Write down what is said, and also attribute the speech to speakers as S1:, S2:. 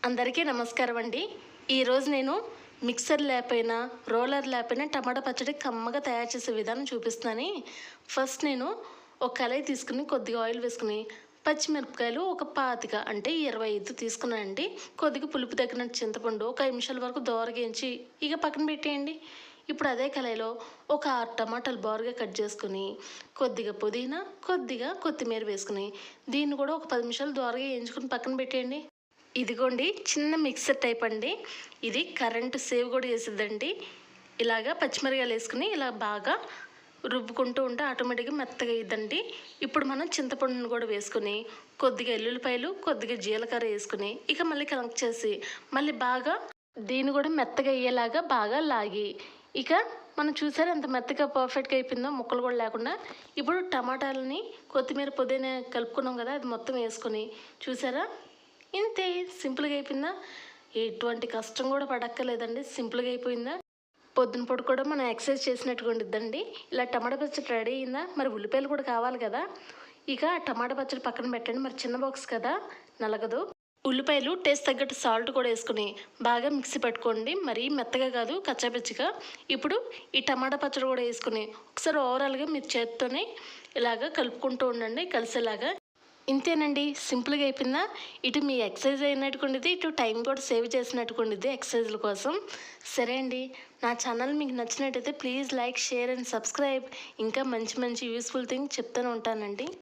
S1: అందరికీ నమస్కారం అండి. ఈరోజు నేను మిక్సర్ లేకపోయినా, రోలర్ లేకపోయినా టమాటా పచ్చడి కమ్మగా తయారు చేసే విధానం చూపిస్తున్నాను. ఫస్ట్ నేను ఒక కళాయి తీసుకుని కొద్దిగా ఆయిల్ వేసుకుని పచ్చిమిరపకాయలు ఒక 25 అంటే 25 తీసుకున్నానండి. కొద్దిగా పులుపు తగినట్టు చింతపండు ఒక 5 నిమిషాల వరకు దోరగా వేయించి ఇక పక్కన పెట్టేయండి. ఇప్పుడు అదే కళాయిలో ఒక 6 టమాటాలు బారుగా కట్ చేసుకుని కొద్దిగా పుదీనా, కొద్దిగా కొత్తిమీర వేసుకుని దీన్ని కూడా ఒక 10 నిమిషాలు దోరగా వేయించుకుని పక్కన పెట్టేయండి. ఇదిగోండి చిన్న మిక్సర్ టైప్ అండి. ఇది కరెంటు సేవ్ కూడా చేసిద్దండి. ఇలాగా పచ్చిమిరపకాయలు వేసుకుని ఇలా బాగా రుబ్బుకుంటూ ఉంటే ఆటోమేటిక్గా మెత్తగా అయ్యిద్దండి. ఇప్పుడు మనం చింతపండును కూడా వేసుకుని కొద్దిగా ఎల్లుల్లిపాయలు, కొద్దిగా జీలకర్ర వేసుకుని ఇక మళ్ళీ కనెక్ట్ చేసి మళ్ళీ బాగా దీన్ని కూడా మెత్తగా అయ్యేలాగా బాగా లాగి ఇక మనం చూసారా ఎంత మెత్తగా పర్ఫెక్ట్గా అయిపోయిందో ముక్కలు కూడా లేకుండా. ఇప్పుడు టమాటాలని కొత్తిమీర పుదీనా కలుపుకున్నాం కదా, అది మొత్తం వేసుకొని చూసారా ఇంతే సింపుల్గా అయిపోయిందా. ఎటువంటి కష్టం కూడా పడక్కర్లేదండి, సింపుల్గా అయిపోయిందా. పొద్దున పొడి కూడా మనం ఎక్సర్సైజ్ చేసినట్టుగా ఉండిద్దండి. ఇలా టమాటా పచ్చడి రెడీ అయిందా. మరి ఉల్లిపాయలు కూడా కావాలి కదా. ఇక టమాటా పచ్చడి పక్కన పెట్టండి, మరి చిన్న బాక్స్ కదా నలగదు. ఉల్లిపాయలు టేస్ట్ తగ్గట్టు సాల్ట్ కూడా వేసుకుని బాగా మిక్సీ పట్టుకోండి, మరీ మెత్తగా కాదు కచ్చాపిచ్చిగా. ఇప్పుడు ఈ టమాటా పచ్చడి కూడా వేసుకుని ఒకసారి ఓవరాల్గా మీరు చేత్తోనే ఇలాగ కలుపుకుంటూ ఉండండి కలిసేలాగా. ఇంతేనండి, సింపుల్గా అయిపోయిందా. ఇటు మీ ఎక్సర్సైజ్ అయినట్టుకుండిద్ది, ఇటు టైం కూడా సేవ్ చేసినట్టుకుండిద్ది ఎక్సర్సైజ్ల కోసం. సరే అండి, నా ఛానల్ మీకు నచ్చినట్టయితే please like, share and subscribe. ఇంకా మంచి మంచి యూస్ఫుల్ థింగ్ చెప్తూనే ఉంటానండి.